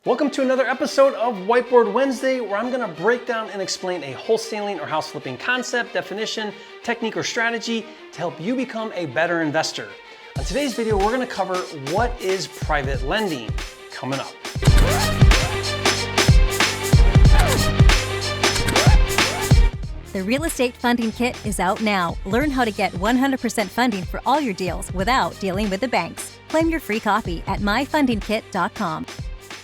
Welcome to another episode of Whiteboard Wednesday, where I'm gonna break down and explain a wholesaling or house flipping concept, definition, technique, or strategy to help you become a better investor. On today's video, we're gonna cover what is private lending. Coming up. The Real Estate Funding Kit is out now. Learn how to get 100% funding for all your deals without dealing with the banks. Claim your free copy at myfundingkit.com.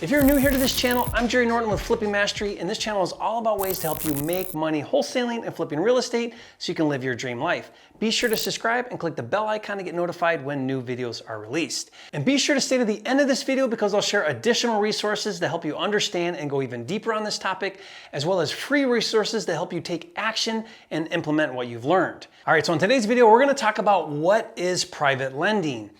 If you're new here to this channel, I'm Jerry Norton with Flipping Mastery, and this channel is all about ways to help you make money wholesaling and flipping real estate so you can live your dream life. Be sure to subscribe and click the bell icon to get notified when new videos are released. And be sure to stay to the end of this video because I'll share additional resources to help you understand and go even deeper on this topic, as well as free resources to help you take action and implement what you've learned. All right, so in today's video, we're gonna talk about what is private lending.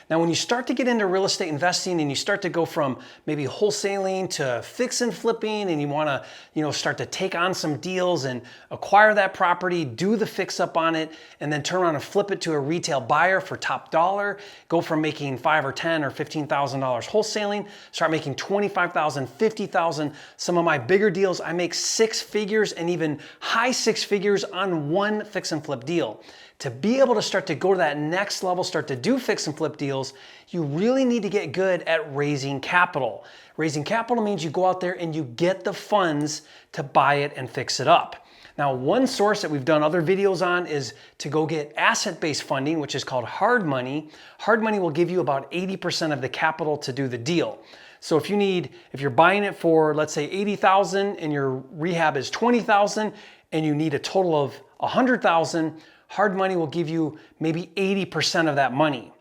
Now, when you start to get into real estate investing and you start to go from maybe wholesaling to fix and flipping, and you want to, start to take on some deals and acquire that property, do the fix up on it, and then turn around and flip it to a retail buyer for top dollar, go from making $5,000 or $10,000 or $15,000 wholesaling, start making $25,000, $50,000. Some of my bigger deals, I make six figures and even high six figures on one fix and flip deal. To be able to start to go to that next level, start to do fix and flip deals, you really need to get good at raising capital. Raising capital means you go out there and you get the funds to buy it and fix it up. Now, one source that we've done other videos on is to go get asset-based funding, which is called hard money. Hard money will give you about 80% of the capital to do the deal. So if you're buying it for, let's say, $80,000 and your rehab is $20,000 and you need a total of $100,000, hard money will give you maybe 80% of that money,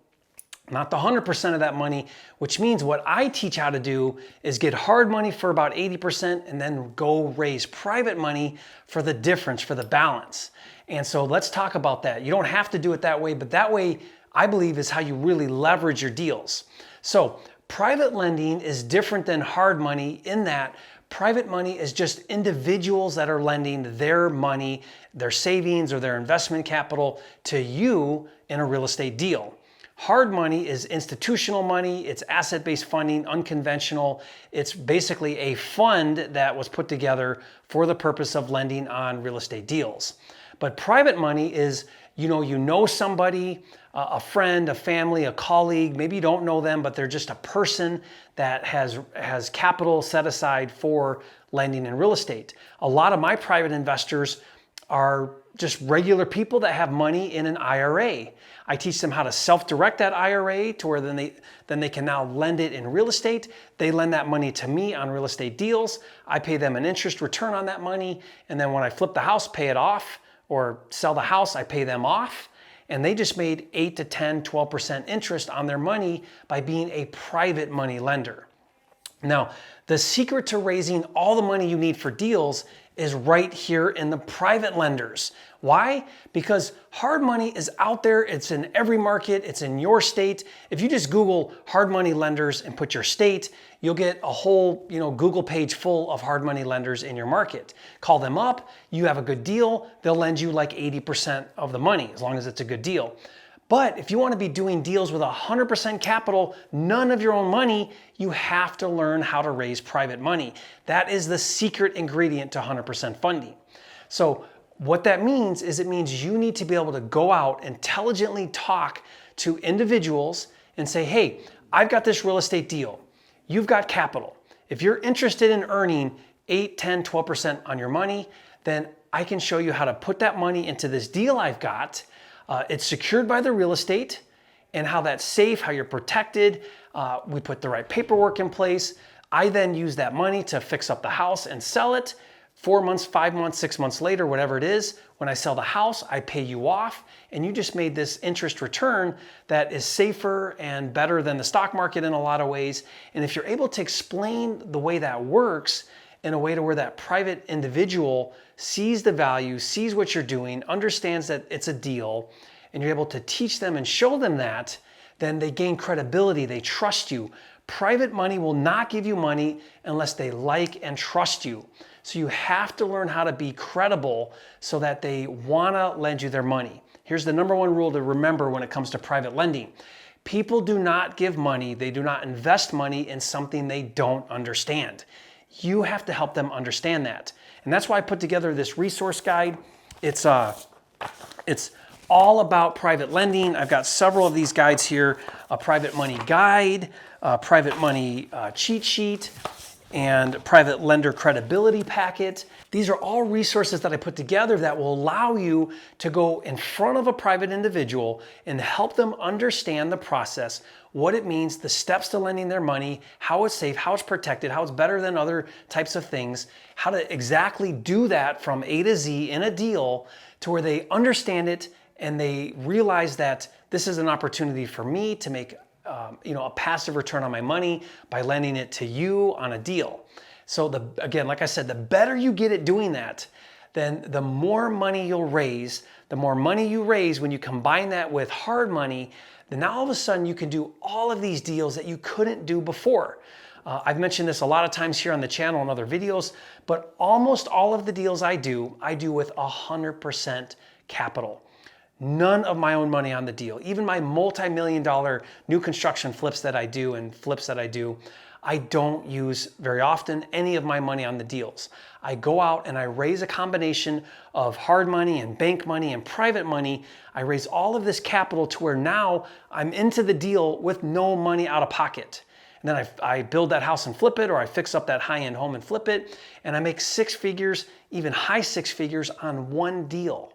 not the 100% of that money, which means what I teach how to do is get hard money for about 80% and then go raise private money for the difference, for the balance. And so let's talk about that. You don't have to do it that way, but that way, I believe, is how you really leverage your deals. So private lending is different than hard money in that private money is just individuals that are lending their money, their savings or their investment capital to you in a real estate deal. Hard money is institutional money, it's asset-based funding, unconventional. It's basically a fund that was put together for the purpose of lending on real estate deals. But private money is, you know somebody, a friend, a family, a colleague, maybe you don't know them, but they're just a person that has capital set aside for lending in real estate. A lot of my private investors are just regular people that have money in an IRA. I teach them how to self-direct that IRA to where then they can now lend it in real estate. They lend that money to me on real estate deals. I pay them an interest return on that money. And then when I flip the house, pay it off, or sell the house, I pay them off. And they just made 8 to 10, 12% interest on their money by being a private money lender. Now, the secret to raising all the money you need for deals is right here in the private lenders. Why? Because hard money is out there, it's in every market, it's in your state. If you just Google hard money lenders and put your state, you'll get a whole Google page full of hard money lenders in your market. Call them up, you have a good deal, they'll lend you like 80% of the money as long as it's a good deal. But if you want to be doing deals with 100% capital, none of your own money, you have to learn how to raise private money. That is the secret ingredient to 100% funding. So what that means is it means you need to be able to go out, intelligently talk to individuals and say, hey, I've got this real estate deal. You've got capital. If you're interested in earning 8, 10, 12% on your money, then I can show you how to put that money into this deal I've got. It's secured by the real estate and how that's safe, how you're protected. We put the right paperwork in place. I then use that money to fix up the house and sell it. 4 months, 5 months, 6 months later, whatever it is, when I sell the house, I pay you off, and you just made this interest return that is safer and better than the stock market in a lot of ways. And if you're able to explain the way that works in a way to where that private individual sees the value, sees what you're doing, understands that it's a deal, and you're able to teach them and show them that, then they gain credibility, they trust you. Private money will not give you money unless they like and trust you. So you have to learn how to be credible so that they want to lend you their money. Here's the number one rule to remember when it comes to private lending. People do not give money, they do not invest money in something they don't understand. You have to help them understand that. And that's why I put together this resource guide. It's all about private lending. I've got several of these guides here, a private money guide, a private money cheat sheet, and private lender credibility packet. These are all resources that I put together that will allow you to go in front of a private individual and help them understand the process, what it means, the steps to lending their money, how it's safe, how it's protected, how it's better than other types of things, how to exactly do that from A to Z in a deal to where they understand it and they realize that this is an opportunity for me to make a passive return on my money by lending it to you on a deal. So again, like I said, the better you get at doing that, then the more money you'll raise. The more money you raise, when you combine that with hard money, then now all of a sudden you can do all of these deals that you couldn't do before. I've mentioned this a lot of times here on the channel and other videos, but almost all of the deals I do with 100% capital. None of my own money on the deal. Even my multi-million-dollar new construction flips that I do and flips that I do, I don't use very often any of my money on the deals. I go out and I raise a combination of hard money and bank money and private money. I raise all of this capital to where now I'm into the deal with no money out of pocket. And then I build that house and flip it, or I fix up that high-end home and flip it, and I make six figures, even high six figures on one deal.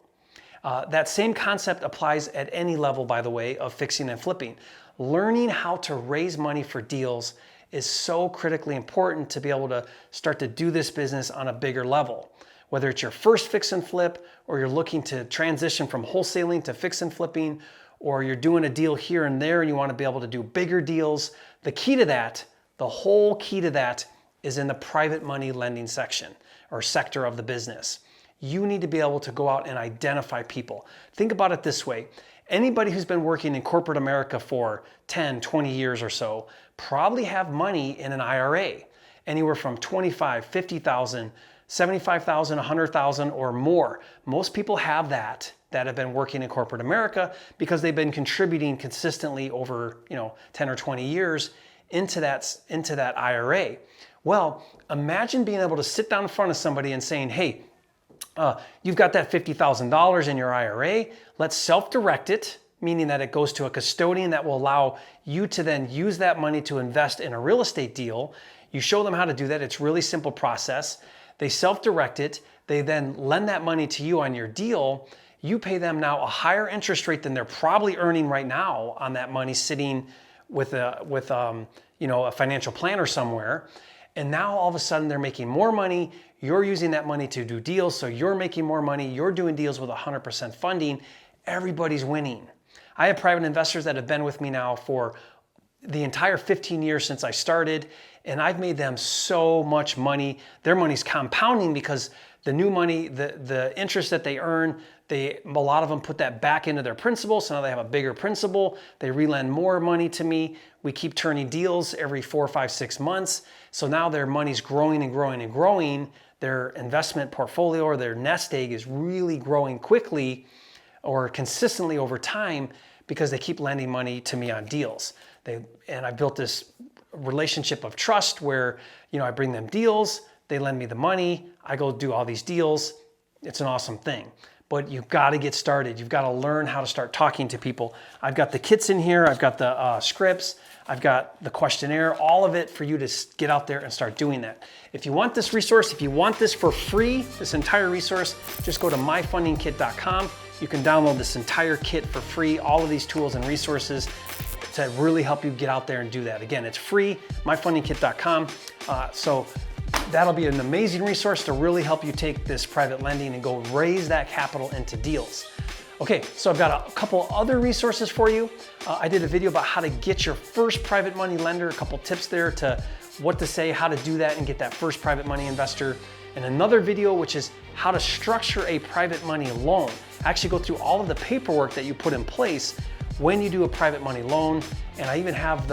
That same concept applies at any level, by the way, of fixing and flipping. Learning how to raise money for deals is so critically important to be able to start to do this business on a bigger level. Whether it's your first fix and flip, or you're looking to transition from wholesaling to fix and flipping, or you're doing a deal here and there and you want to be able to do bigger deals, the key to that, the whole key to that, is in the private money lending section or sector of the business. You need to be able to go out and identify people. Think about it this way. Anybody who's been working in corporate America for 10, 20 years or so probably have money in an IRA, anywhere from 25, 50,000, 75,000, 100,000 or more. Most people have that have been working in corporate America because they've been contributing consistently over 10 or 20 years into that IRA. Well, imagine being able to sit down in front of somebody and saying, hey, you've got that $50,000 in your IRA. Let's self-direct it, meaning that it goes to a custodian that will allow you to then use that money to invest in a real estate deal. You show them how to do that. It's a really simple process. They self-direct it. They then lend that money to you on your deal. You pay them now a higher interest rate than they're probably earning right now on that money sitting with a financial planner somewhere. And now all of a sudden they're making more money. You're using that money to do deals, so you're making more money. You're doing deals with 100% funding. Everybody's winning. I have private investors that have been with me now for the entire 15 years since I started, and I've made them so much money. Their money's compounding because the new money, the interest that they earn, a lot of them put that back into their principal, so now they have a bigger principal. They relend more money to me. We keep turning deals every 4, 5, 6 months. So now their money's growing and growing and growing. Their investment portfolio or their nest egg is really growing quickly or consistently over time because they keep lending money to me on deals. And I've built this relationship of trust where I bring them deals, they lend me the money, I go do all these deals. It's an awesome thing. But you've got to get started. You've got to learn how to start talking to people. I've got the kits in here. I've got the scripts. I've got the questionnaire, all of it for you to get out there and start doing that. If you want this resource, if you want this for free, this entire resource, just go to myfundingkit.com. You can download this entire kit for free, all of these tools and resources to really help you get out there and do that. Again, it's free, myfundingkit.com. So that'll be an amazing resource to really help you take this private lending and go raise that capital into deals. Okay, so I've got a couple other resources for you. I did a video about how to get your first private money lender, a couple tips there to what to say, how to do that and get that first private money investor. And another video, which is how to structure a private money loan. Actually go through all of the paperwork that you put in place when you do a private money loan. And I even have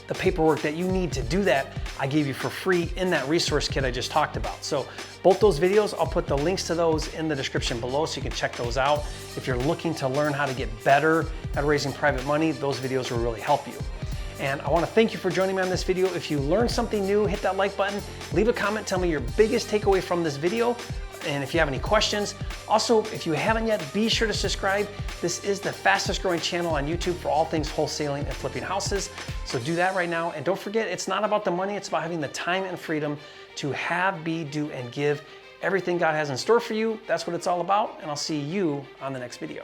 the paperwork that you need to do that, I gave you for free in that resource kit I just talked about. So both those videos, I'll put the links to those in the description below so you can check those out. If you're looking to learn how to get better at raising private money, those videos will really help you. And I want to thank you for joining me on this video. If you learned something new, hit that like button, leave a comment, tell me your biggest takeaway from this video. And if you have any questions, also, if you haven't yet, be sure to subscribe. This is the fastest growing channel on YouTube for all things wholesaling and flipping houses. So do that right now. And don't forget, it's not about the money, it's about having the time and freedom to have, be, do, and give everything God has in store for you. That's what it's all about. And I'll see you on the next video.